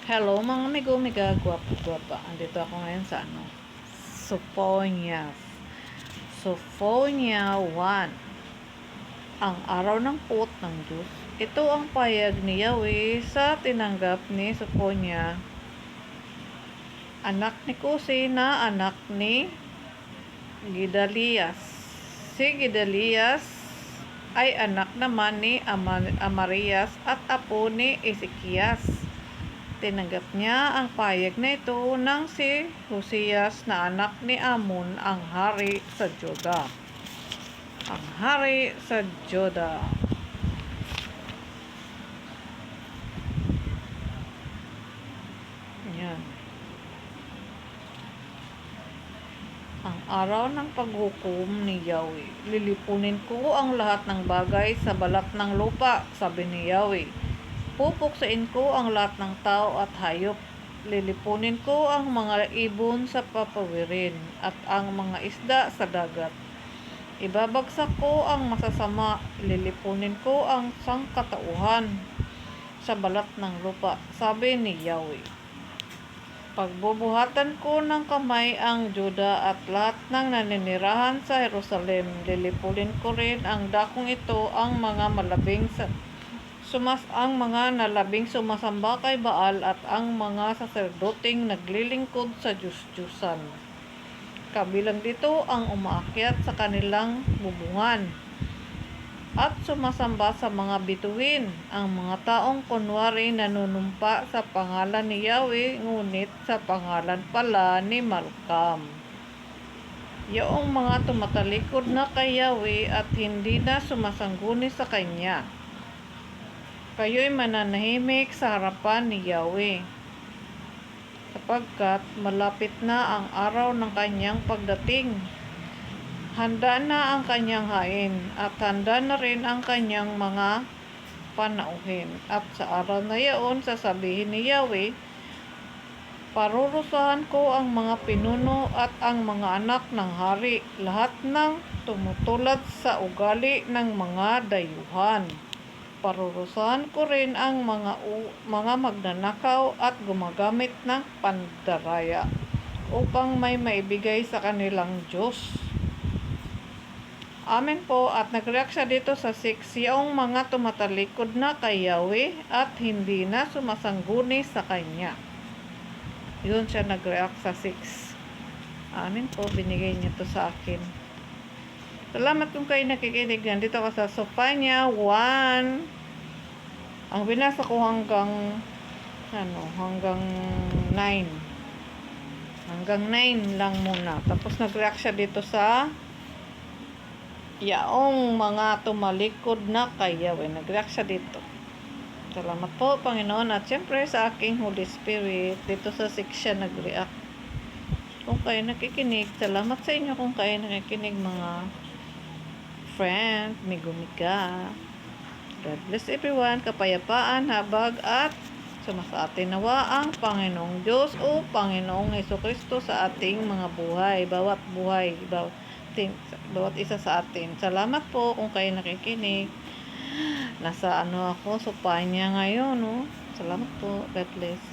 Hello mga amigo-amiga, gwapo-gwapa. Andito ako ngayon sa Sophronia 1. Ang araw ng puot ng Diyos. Ito ang payag ni Yahweh sa tinanggap ni Sophronia, anak ni Cusi na anak ni Gedalias. Si Gedalias ay anak naman ni Amarias at apo ni Ezekias. Tinanggap niya ang payag na ito ng si Hoseyas na anak ni Amon, ang hari sa Juda. Yan. Ang araw ng paghukom ni Yahweh. Lilipunin ko ang lahat ng bagay sa balat ng lupa, sabi ni Yahweh. Pupuksain ko ang lahat ng tao at hayop. Lilipunin ko ang mga ibon sa papawirin at ang mga isda sa dagat. Ibabagsak ko ang masasama. Lilipunin ko ang sangkatauhan sa balat ng lupa, sabi ni Yahweh. Pagbubuhatan ko ng kamay ang Juda at lahat ng naninirahan sa Jerusalem. Lilipunin ko rin ang dakong ito, ang mga nalabing sumasamba kay Baal at ang mga saserdoting naglilingkod sa Diyos-Diyusan. Kabilang dito ang umaakyat sa kanilang bubungan at sumasamba sa mga bituin, ang mga taong kunwari nanunumpa sa pangalan ni Yahweh, ngunit sa pangalan pala ni Malkam. Yaong mga tumatalikod na kay Yahweh at hindi na sumasangguni sa Kanya. Kayo'y mananahimik sa harapan ni Yahweh, sapagkat malapit na ang araw ng Kanyang pagdating. Handa na ang Kanyang hain, at handa na rin ang Kanyang mga panauhin. At sa araw na yaon, sasabihin ni Yahweh, parurusahan ko ang mga pinuno at ang mga anak ng hari, lahat ng tumutulad sa ugali ng mga dayuhan. Parurusahan ko rin ang mga magnanakaw at gumagamit ng pandaraya upang may maibigay sa kanilang Diyos. Amen po. At nag-react siya dito sa 6, yung mga tumatalikod na kay Yahweh at hindi na sumasangguni sa Kanya. Yun siya nag-react sa 6. Amen po. Binigay niya to sa akin. Salamat kung kayo nakikinig. Nandito ako sa Sophronia 1. Ang binasa ko hanggang 9. Hanggang 9 lang muna. Tapos nag-react siya dito sa yaong mga tumalikod na kay Yahweh. Nag-react siya dito. Salamat po, Panginoon. At syempre sa aking Holy Spirit, dito sa 6 siya nag-react. Kung kayo nakikinig, salamat sa inyo kung kayo nakikinig, mga friend, migo-miga. God bless everyone. Kapayapaan, habag at sumasa atin nawa ang Panginoong Diyos o Panginoong Jesucristo sa ating mga buhay. Bawat isa sa atin. Salamat po kung kayo nakikinig. Nasa ako, Sophronia ngayon, no? Salamat po. God bless.